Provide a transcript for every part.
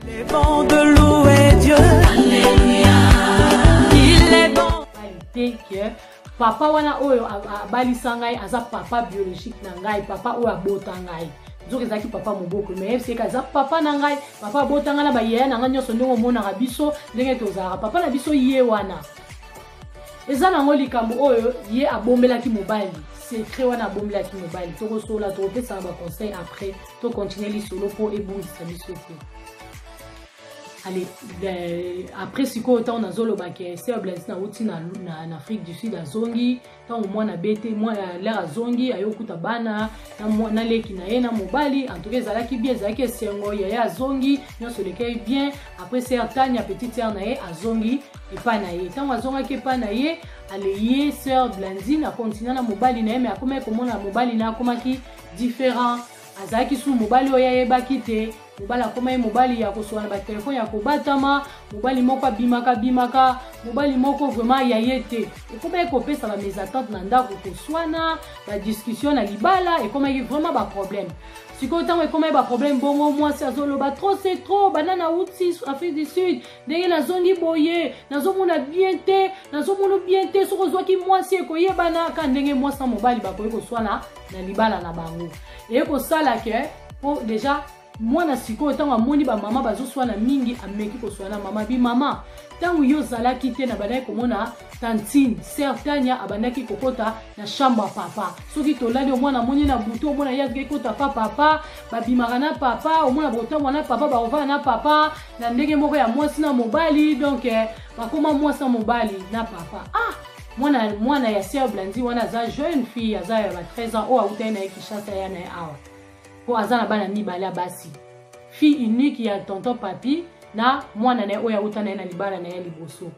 Il est bon de louer Dieu. Alléluia. Il est bon. Que papa wana oyo abalisa ngai aza papa biologique na ngai, papa oyo abota ngai. Zoki zaki papa moboko mais c'est kaza papa na ngai, papa abota ngai na ba yeye na ngai nyonso ndongo mona ka biso ndenge tozala papa na biso ye wana. Eza na ngoli kambo oyo ye abombelaki mobali. Secret wana abombelaki mobali. Toko sola to pesa ba conseil après to continuer li solo pour ebungisa biso te. Allez, après si quoi autant on a zolo baké c'est Blanzi na outi na Afrique du Sud à Zongi tant au moins na bete moi l'air à Zongi ayo kuta bana na leki na ye na mobali en tout cas zalaki bien zalaki sengo ya Zongi non se lequel bien après c'est Tania petite sœur na ye à Zongi et pas na ye tant à Zonga ke pas na ye allez ye sœur Blanzi na continuer na mobali na ye mais akoma comment na mobali na akoma ki différent azaki sou mobali oya ye bakite mobali akoma ye mobali ya koswana ba telefone ya kobatama mobali moko bimaka mobali moko vraiment ya yete ekoma ekopesa ba mes attentes na ndako koswana ba discussion na libala ekoma vraiment ba problème siko tango ekoma ba problème bongo moi c'est azoloba trop c'est trop banana outi Afrique du Sud ndenge na zongi boye nazomona bien te soko zwaki moi c'est koyebana ka ndenge moi sans mobali ba koyeko swana na libala na bango eko sala ke po déjà moi na siko tango amoni ba mama bazoswana mingi ameki koswana mama bi mama tango yo zalaki te na banaki komona tantine certainement abandaki kokota na chambre papa soki tolali omwana moni na buto omona yazaki kota papa babimaka na papa omona botambo na papa baova na papa na ndenge moko ya mwasi na mobali donc bakoma mwasi na mobali na papa mwana ya sœur Blanzi wana za jeune fille aza ya 13 ans o auta na Kinshasa ya na awa po azana bana mibale basi fille unique ya tonton papi na mwana na oya uta na libala na ya liboso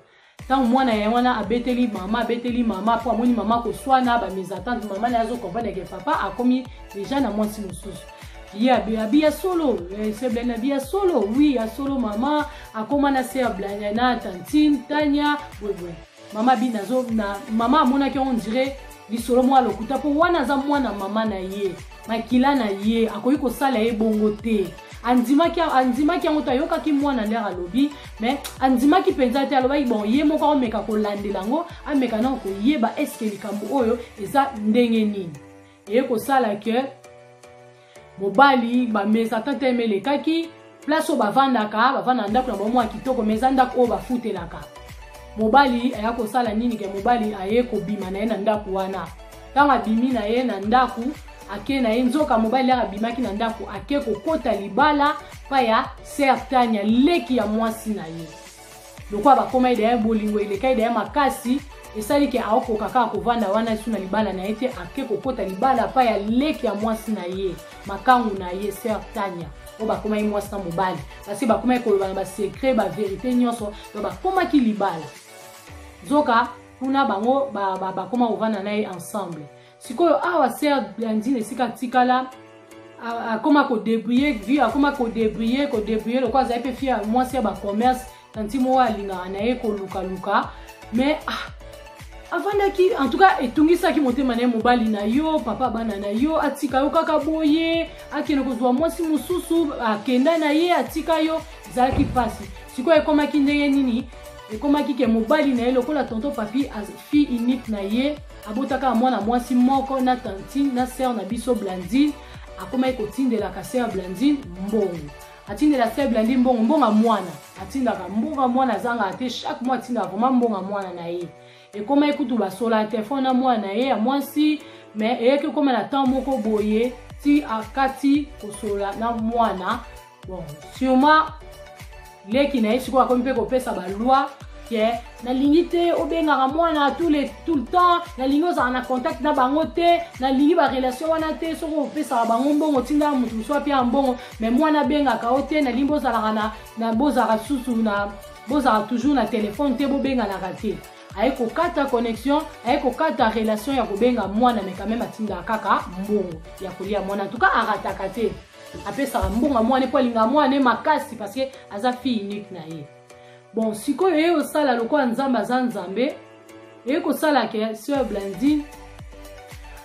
tant mwana ya wana abeteli mama po amoni mama ko swana ba mes attentes mama na zo comprendre que papa a commis déjà na mwasi mususu Bia solo, c'est Blanzi Bia solo, oui, a solo maman, a comment na sœur Blanzi na tantine Tania, oui. Mama binazo na mama amona ki on dirait li solo moi lokuta po wana za mwana mama na ye makila na ye akoyi ko sala ye bongo te andima ki ngota yoka ki mwana ndera lobi mais andima ki penza te aloba bon ye moko o meka ko landelango ameka na ko yeba est-ce que likambo oyo eza ndenge nini e ko sala ke mobali ba mesa tante mele kaki place o bavandaka bavanda ndako na bomo kitoko meza ndako o bafutelaka mobali ayako sala nini ke mobali ayeko bima na ye na ndako wana tanga bimi na ye na ndako ake na ye nzoka mobali abimaki na ndako ake kokota libala pa ya certainement leki ya mwasi na ye lokwa bakoma ide ya bolingo ileka ide ya makasi esali ke aoko kaka kovanda wana suna libala na ete ake kokota libala pa ya leki ya mwasi na ye makangu na ye certainement o bakoma ye mwasi na mobali parce bakoma ekoloba ba secret ba vérité nyonso do bakoma ki libala zoka kuna bango bakoma ovana na ye ensemble sikoyo awa sœur Blanzi esika tikala akoma ko débrouiller lokwa aza pe fia mwasi ya ba commerce tanti mo alinga na ye ko luka mais avandaki en tout cas etungisaki motema na ye mobali na yo papa bana na yo atika yo kaka boye akende kozwa mwasi mususu akenda na ye atika yo zalaki pasi sikoyo ekomaki ndenge nini ekomaki ke mobali na ye lokola tonton papi fille unique na ye abotaka mwana mwasi moko na tantine na sœur na biso Blanzi akomaki kotindelaka sœur Blanzi mbongo atindela sœur Blanzi mbongo mwana atindaka mbongo mwana zanga ate chaque mois atindaka vraiment mbongo mwana na ye ekoma ekutu basola telefone na mwana ye ya mwasi mais eyeke koma na temps moko boye ti akati kosola na mwana bon sûrement leki na ye sikoyo akomi mpe kopesa baloi ke nalingi te obengaka mwana tout le temps nalingi ozala na contact na bango te nalingi barelation wana te soki opesaka bango mbongo tindaka motu mosu apia mbongo mais mwana abengaka o te nalingi bozalaka bozalaka susu bozalaka toujours na telefone te bobenganaka te aye kokata connexion aye kokata relation ya kobenga mwana mais quand même atindaka kaka mbongo ya kolia mwana en tout cas arataka te apesaka mbongo mwana po alinga mwana makasi parce que aza fille unique na ye bon sikoyo ye osala lokola nzambe aza nzambe ye kosala ke sœur Blanzi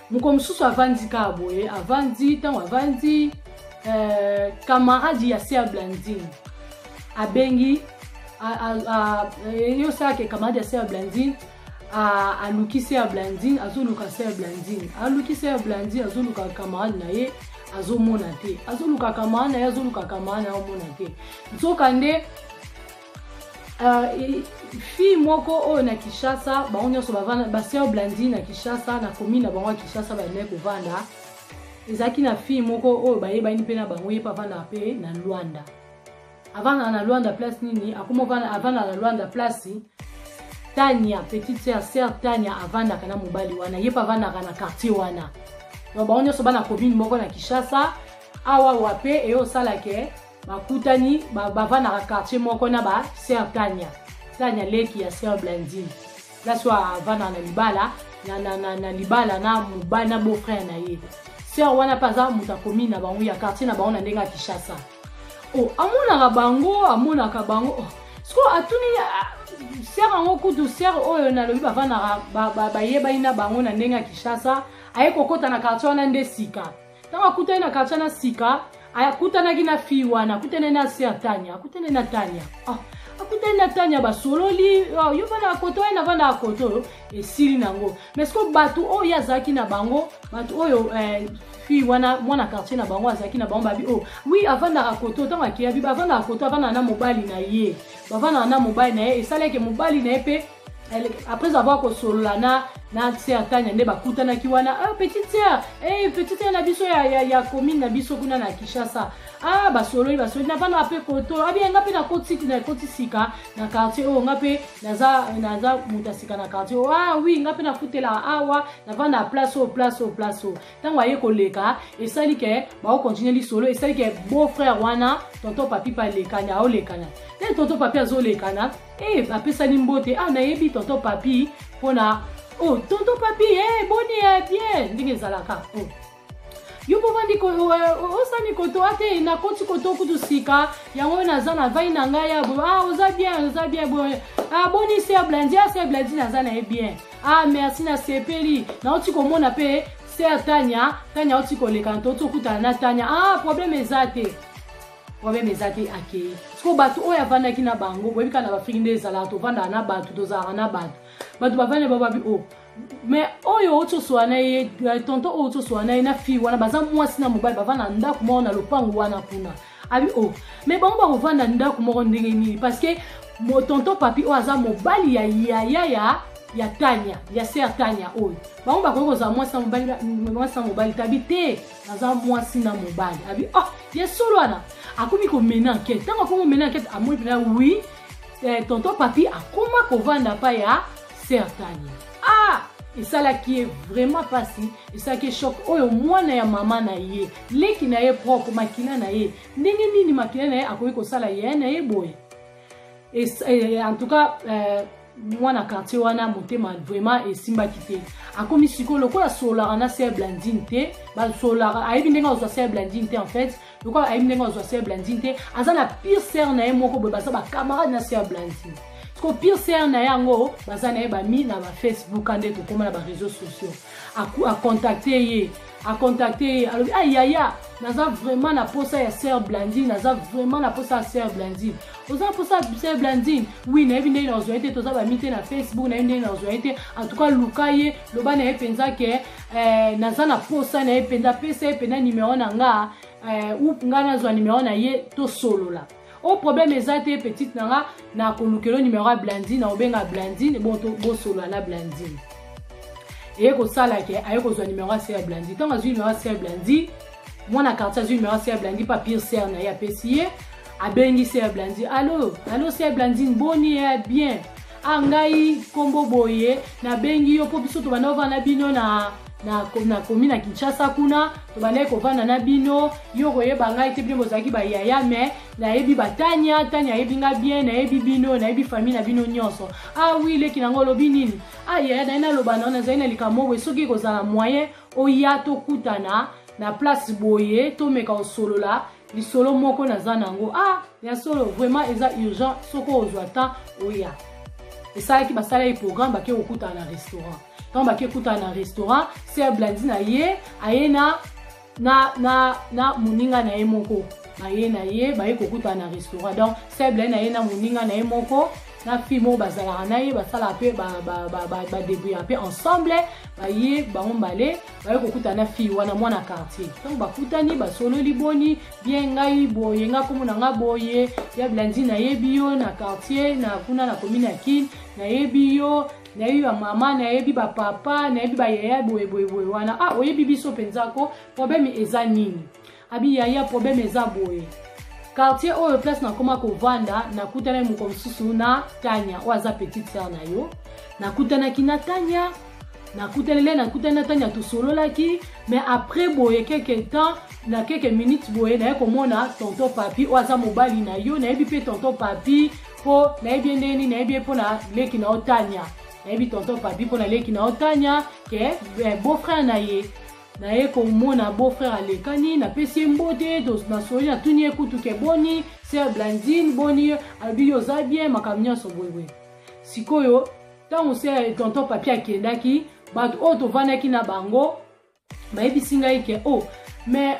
moko mosusu avandi kaka boye avandi ntango avandi camarade ya sœur Blanzi abengi yo ça que camarade Sœur Blandine a luki Sœur Blandine azoluka Sœur Blandine aluki Sœur Blandine azoluka camarade na ye azomona te azoluka camarade na ye azoluka camarade na omona te nzokande fille moko oyo na Kinshasa bango nyonso bavanda ba Sœur Blandine na Kinshasa na commune na bango Kinshasa bane kovanda ezaki na fille moko oyo bayebani mpe na bango ye pavanda pe na Luanda avant na Luanda place nini akoma avant na Luanda place Tania petite sœur Tania avanda kana mobali wana ye pavanda kana quartier wana donc bango nyonso bana commune moko na Kinshasa awa wape e osala ke bakutani bavanda na quartier moko na ba Sœur Tania leki ya Sœur Blandine place wa avanda na libala na libala na mobali na beau frère na ye sœur wana paza muta commune na bango ya quartier na bango na ndenga Kinshasa oh amonaka bango sko atuni sœur ango kutu sœur oyo na lobi bavanda bayeba ina bango na ndenga Kinshasa aye kokota na quartier wana nde sika tanga kutana na quartier na sika ayakutana kina fille wana akutana na Sœur Tania akutana na Tania akutana na Tania basololi yo vana akoto ena vana akoto esili nango mais ko batu oyo yazaki na bango batu oyo fille wana mwana quartier na bango azaki na bango babi oui avanda akoto tanga kia bi bavanda akoto avanda na mobali na ye bavanda na mobali na ye esaleke mobali na ye pe après avoir kosolola na Sœur Tania nde bakutana ki wana petite sœur na biso ya commune na biso kuna na Kinshasa basololi na vana pe koto abi ngape na koti sika na quartier o ngape naza mutasika na quartier oui ngape na futela awa na vana place tango aye koleka esali ke ba continuer li solo esali ke beau frère wana tonton papi pa lekana o lekana te tonton papi azolekana apesani mbote na yebi tonton papi pona tonton papi boni bien ndenge ezalaka yo povandi osani koto ate na koti koto kutu sika yango naza na vai na ngai ya oza bien boni Sœur Blandine naza na ye bien merci na sepeli na oti komona pe Sœur Tania oti koleka nto okutana na Tania problème ezate akei siko bato oyo avandaki na bango boyebika na bafriki nde ezalaka tovandaka na bato tozalaka na bato bavandi bababi mais oyo otoswana ye tonton oyo otoswana ye na fille wana baza mwasi na mobali bavanda ndako moko na lopango wana kuna abi mais bango bakovanda ndako moko ndenge nini parce que tonton papi oyo aza mobali ya yaya ya Tania ya Sœur Tania oyo bango bakoki kozala mwasi na mobali tabi te aza mwasi na mobali abi ye solo wana akomi komena enquête ntango akomi komena enquête amoni pena oui tonton papi akoma kovanda pa ya Sœur Tania esalaki ye vraiment pasi esalaki choc oyo mwana ya mama na ye leki na ye propre makila na ye ndenge nini makila na ye akoki kosala ye na ye boye en tout cas mwana quartier wana motema vraiment esimbaki te akomi siko lokola solaka na Sœur Blandine te basolaka ayebi ndenge azwa Sœur Blandine te en fait lokola ayebi ndenge azwa Sœur Blandine te aza na pire sœur na ye moko boye baza bacamarade na Sœur Blandine ko pire sœur na yango baza na ye bami na ba Facebook ande tokoma na ba réseaux sociaux a contacter ye alobi yaya naza vraiment na posa ya Sœur Blandine naza vraiment na posa ya Sœur Blandine oza posa ya Sœur Blandine oui na yebi ndenge nazwa ete toza bami te na Facebook na yebi ndenge nazwa ete en tout cas luka ye loba na ye penza ke naza na posa na ye penza pesa ye penza numéro na nga ou nga nazwa numéro na ye tosolola problème ezate petite nanga na kolukelo numéro ya Blandine na obenga Blandine bo solo na Blandine et ko sala ke aye ko zwa numéro ya Sœur Blandine tant azwi numéro ya Sœur Blandine mwana quartier azwi numéro ya Sœur Blandine pa pire sœur na ya pesier abengi Sœur Blandine allo Sœur Blandine boni bien ngai kombo boye na bengi yo po biso to bana vana bino na commune na Kinshasa kuna to bana kovanda na bino yo koyeba ngai te bino bozaki ba yaya mais na yebi Tania yebi nga bien na yebi bino na yebi famille na bino nyonso oui leki nango lobi nini yaya na ina loba na zai na likamo we soki kozala moyen oya to kutana na place boye to meka osolola lisolo moko na zanango ya solo vraiment eza urgent soko ozwa temps oya esalaki basala ye programme bake okutana na restaurant tant bake okutana na restaurant Sœur Blandine aye na muninga na ye moko baye na ye baye kokuta na restaurant. Donc sœur Blaine na ye na moninga na ye moko na fille mo bazala na ye basala pe ba débrouiller pe ensemble baye bango mbale baye kokuta na fille wana mwana quartier. Donc bakutani basolo liboni bien ngai boye nga komo na nga boye ya Blandine na ye bio na quartier na kuna na commune ya Kin na ye bio na yebi ba mama na yebi ba papa na yebi ba yaya boye wana oyebi biso penza ko problème eza nini abi yaya problème eza boye quartier oyo place na koma ko vanda na kutana mu komsusu na Tanya oaza petite sœur na yo na kutana kina Tanya na kutana Tanya to solo laki mais après boye quelques temps na quelques minutes boye na komona tonton papi oaza mobali na yo na yebi pe tonton papi po na yebi ndeni na yebi po na leki na Tanya na yebi tonton papi po na leki na Tanya ke beau-frère na ye komona beau-frère alekani na pesi mbote to na soli na tuni ekutu ke boni sœur Blandine boni abi yo za bien makamnya so boye sikoyo tango sœur tonton papi akendaki bato o to vanaki na bango bayebi singa ike mais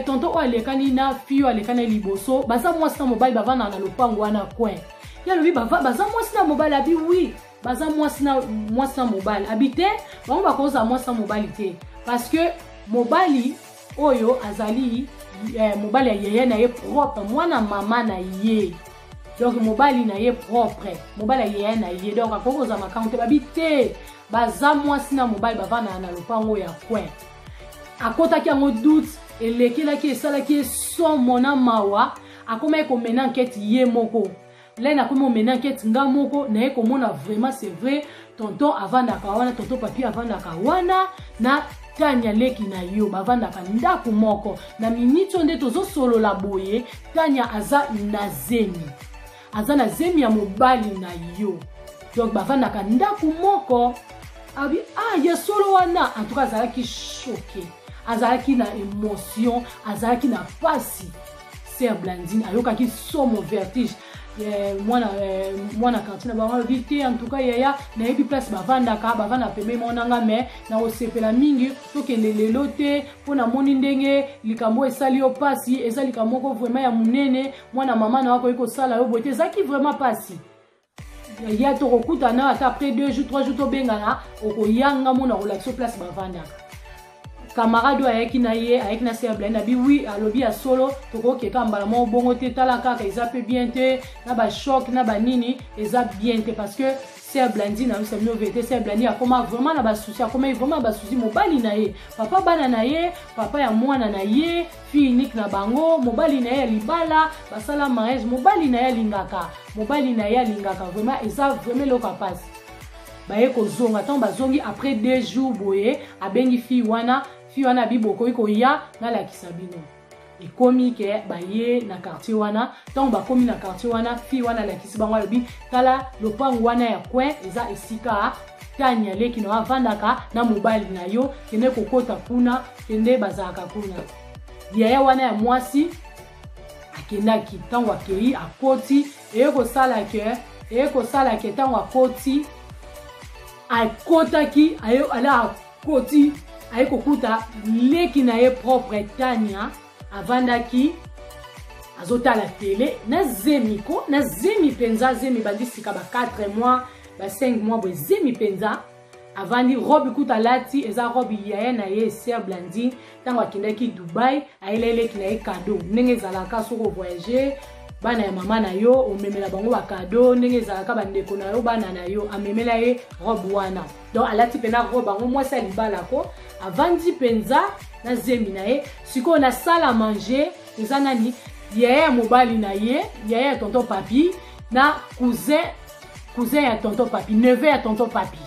tonton o alekani na fille alekani liboso baza mwasi na mobali bavana na lopango wana coin ya lobi baza mwasi na mobali abi oui baza mwasi na mobali habité bango bakoza mwasi na mobali te parce que mobali oyo azali mobali ya yeye na ye propre mwana mama na ye donc mobali na ye propre mobali ya yeye na ye donc akokoza makango te babite baza mwasi na mobali bavana na lopango ya coin akotaki yango doute elekelaki esalaki son mona mawa akoma ekomena enquête ye moko là na komo mena enquête nga moko na ye komona vraiment c'est vrai tonton avandaka wana tonton papi avandaka wana na Tanya leki na yo bavandaka ndako moko na minito nde tozo solo la boye Tanya aza na zemi ya mobali na yo donc bavandaka ndako moko abi ya solo wana en tout cas azalaki choqué azalaki na émotion azalaki na pasi sœur Blandine ayokaki somo vertige mwana kantine bango vite en tout cas yaya na yebi place bavanda peme monanga mais na osepela mingi tokende lelo te pona moni ndenge likambo esali yo pasi eza likambo ko vraiment ya munene mwana mama na wako iko sala yo bote zaki vraiment pasi ya to kokutana ata après 2 jours 3 jours to bengana okoyanga mona relaxo place bavandaka camarade ayaki na ye ayaki na sœur Blaine abi oui alobi ya solo tokoke kambala mo bongo te tala kaka eza pe bien te na ba choc na ba nini eza bien te parce que sœur Blandine na c'est mieux vete sœur Blandine akoma vraiment na ba souci akoma vraiment ba souci mobali na ye papa bana na ye papa ya mwana na ye fille unique na bango mobali na ye libala basala mariage mobali na ye alingaka vraiment eza vraiment loka passe baye kozonga tant bazongi après 2 jours boye abengi fille wana biboko iko ya na la kisabino ekomi ke baye na quartier wana tant bakomi na quartier wana fille wana la kisibango lobi tala lopango wana ya coin eza esika Tanya leki na avandaka na mobali na yo kende kokota kuna kende bazaka kuna yaya wana ya mwasi akendaki tango akei akoti eko sala ke tango akoti akotaki ala akoti ayekokuta leki na ye propre Tanya avandaki azotala télé na zemi penza zemi bandisika ba 4 mois ba 5 mois bo zemi penza avandi robe kuta lati eza robe yaya na ye sœur Blandine tango akendaki Dubai ayeleleki na ye cadeau ndenge ezalaka soko voyager bana ya mama na yo omemela bango ba cadeau ndenge ezalaka bandeko na yo bana na yo amemela ye robe wana donc alati pena robe bango mwasi ya libala ko avandi penza na zemi na ye siko na salle à manger eza nani yaya mobali na ye yaya ya tonton papi na cousin ya tonton papi neveu ya tonton papi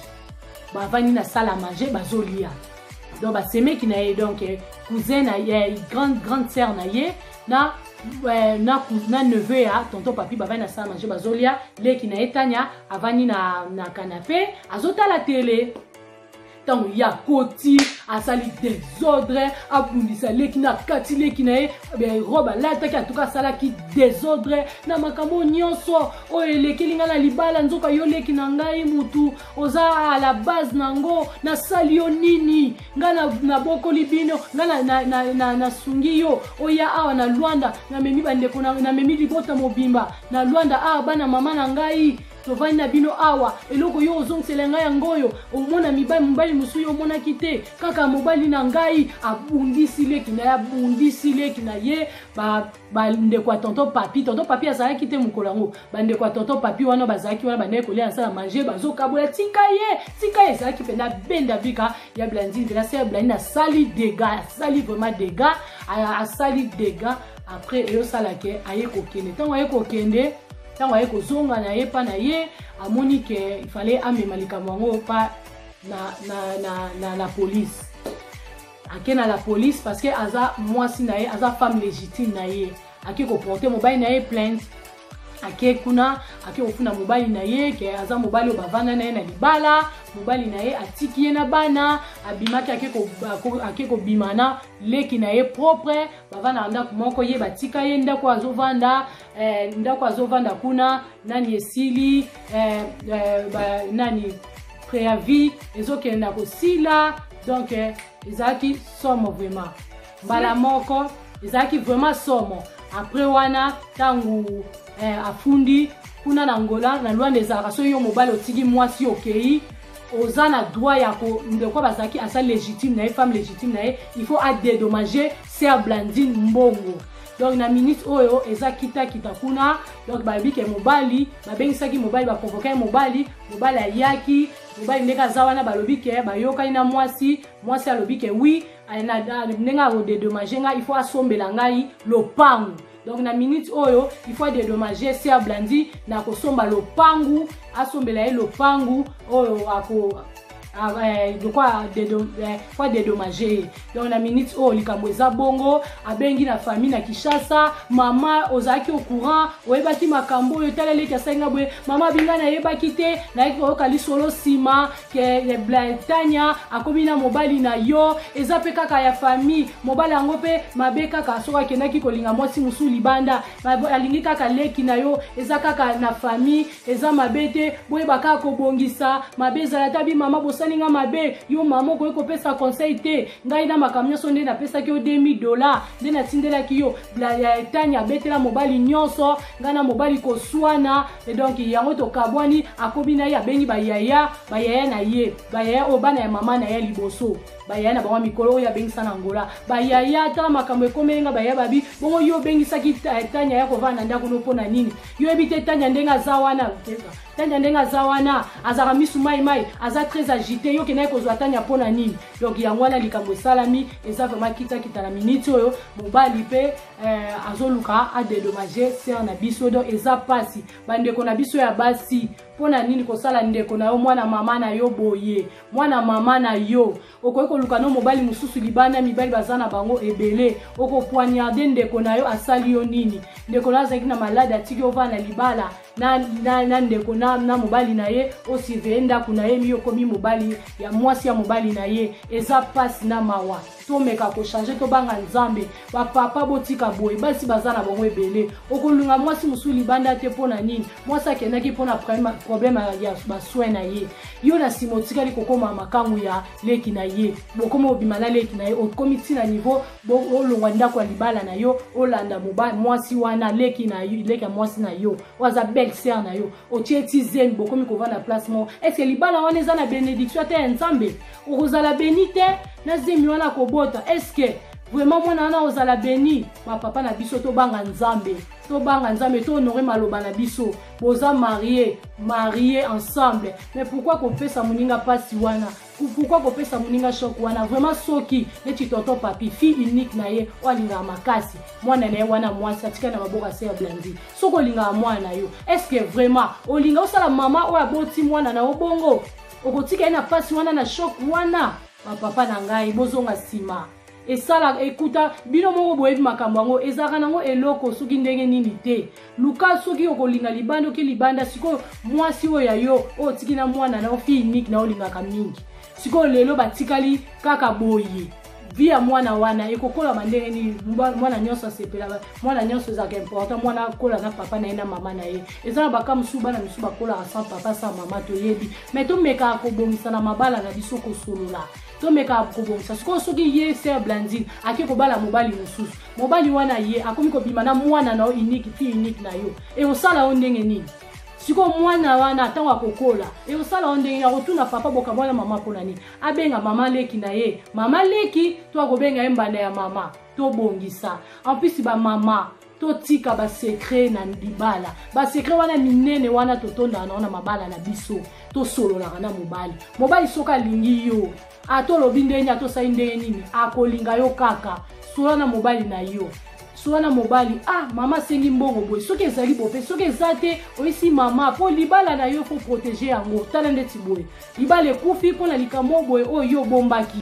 bavandi na salle à manger bazolia donc basemeki na ye donc cousin na ye grande sœur na ye na neveu ya tonton papi bavandi na salle à manger bazolia leki na ye Tanya avandi na canapé azotala télé tango ya koti asali désordre abundisa leki na kati leki na ye robe alataki atuka asalaki désordre na makambo nyonso oyo elekeli nga na libala nzoka yo leki na ngai mutu oza à la base nango nasali yo nini nga na bokoli bino nga na sungi yo oya awa na Luanda na memi bandeko na memi libota mobimba na Luanda awa bana mama na ngai tovani na bino awa eloko yo ozongisela ngai yangoyo omona mobali mosusu yo omonaki te kaka mobali na ngai abundisi leki na ye bandeko ya tonton papi azalaki te mokolo yango bandeko ya tonton papi wana bazalaki wana bandeko kolia na sala manger bazokabola tika ye ezalaki mpena benda vika ya Blandine mpena se ya Blandine asali dégâts asali vraiment dégâts asali dégâts après eyosalake aye kokende ntango aye kokende tango aye kozonga na ye pa na ye amoni ke ifale amema likambo yango pa na police ake na la police parce que aza mwasi na ye aza femme légitime na ye ake koporte mobali na ye plainte ake kuna ake kofuna mobali na ye ke aza mobali bavanda na ye na libala mobali na ye atiki ye na bana abimaki ake kobimana leki na ye propre bavanda ndako moko ye batika ye ndako azovanda kuna nani esili nani préavis ezokenda kosila donc ezalaki somo vraiment mbala moko ezalaki vraiment somo après wana tangu afundi kuna na Angola na Luanda ezalaka so yo mobali otiki mwasi okei oza na droit ya ko ndeko bazaki asa légitime na ye femme légitime na ye il faut dédommager sœur Blandine mbongo donc na minute oyo eza kita kuna donc babi ke mobali babengisaki mobali bakonvoka mobali ayaki mobali ndeka zawana balobi ke bayoka na mwasi alobi ke oui nenga o dédommager nga il faut asombela ngai lopangu. Donc na minute oyo il faut dédommager sœur Blandine na kosomba lopangu asombela ye lopangu oyo de quoi dédommager. Donc la minute oh likambo eza bongo abengi na famille na Kinshasa mama ozaki au courant oyebaki makambo yo tala leki asenga bwe mama binga na yebaki te na yeko kali solo sima ke Tanya akomi na mobali na yo eza pe kaka ya famille mobali yango pe mabe kaka soka kendaki kolinga mwasi musu libanda alingi kaka leki na yo eza kaka na famille eza mabete boye baka ko bongisa mabe zalata bi mama salinga mabe yo mama ko pesa conseil te ngai na makamyo sonde na pesa ki $2000 nde na tindela ki yo Tanya betela mobali nyonso ngana mobali ko swana et donc yango to kabwani akobina ya bengi bayaya na ye bayaya obana ya mama na ya liboso bayaya na bango mikolo ya bengi sana Angola bayaya ta makambo ekomenga bayaya babi bongo yo bengi saki Tanya ya ko vana ndako no pona nini yo ebite Tanya ndenga zawana Tanya ndenga zawana azara misu mai aza très agité yo kenai kozwa Tanya pona nini donc yango wana likambo salami eza vraiment kita na minute oyo mobali pe azoluka a dédommager sœur na biso donc eza pasi bandeko na biso ya basi pona nini kosala ndeko na yo mwana mama na yo boye mwana mama na yo okoyeko luka no mobali mususu libana mibali bazana bango ebele oko poignarder ndeko na yo asali yo nini ndeko na zaki na malade atiki ovana libala na ndeko na mobali na ye osive ndako na ye miyo komi mobali ya mwasi ya mobali na ye eza pasi na mawa tomeka ko changer to banga nzambe ba papa botika boye basi bazana bango ebele okolunga mwasi musu libanda te pona nini mwasi akendaki pona problème ya baswe na ye yo na simotika likokoma makangu ya leki na ye bokoma obimala leki na ye okomiti na niveau olongwa ndako ya libala na yo olanda mobali mwasi wana leki na yo leki ya mwasi na yo waza belle sœur na yo otieti zen bokomi kovanda place mo est-ce que libala wana eza na bénédiction te nzambe okozala benite na zemi wana kobota est-ce que vraiment mwana wana ozala béni ba papa na biso to banga nzambe to honorer maloba na biso boza marié ensemble mais pourquoi kopesa muninga pasi wana pourquoi kopesa muninga choc wana vraiment soki neti tonton papi fille unique na ye olinga makasi mwana na ye wana mwasi atika na maboka sœur Blandine soko olinga mwana yo est-ce que vraiment olinga osala mama oya boti mwana na obongo okotika na pasi wana na choc wana papa na ngai bozonga sima esala ekuta bino moko boyebi makambo yango ezaka nango eloko soki ndenge nini te luka soki okolinga libanda oki libanda siko mwasi oyo ya yo otiki na mwana na fille unique na olingaka mingi siko lelo batikali kaka boye via mwana wana ekokola mandenge ni mwana nyonso sepela mwana nyonso za important mwana kola na papa na ina mama na ye ezana baka musuba na musuba kola sans papa sans mama to yebi mais to meka ko bomisa na mabala na biso ko solola to meka ko bomisa siko soki ye ser Blandine ake ko bala mobali mususu mobali wana ye akomi ko bima na mwana na unique ti unique na yo e osala ondenge ni siko mwana wana atangwa kokola e osala ondenge ya kotuna papa boka mwana mama pona ni abenga mama leki na ye mama leki to akobenga embanda ya mama to bongisa en plus ba mama to tika ba secret na libala ba secret wana minene wana totonda na mabala na biso to solola na mobali soka lingi yo ato lobindenya to sainde nini akolinga yo kaka solana mobali na yo Suana mobali mama sengi mbongo boy soki ezali bope soki ezate oisi mama po libala na yo faut protéger yango tala ndeti boy libala ekufi po na likambo boy oyo bombaki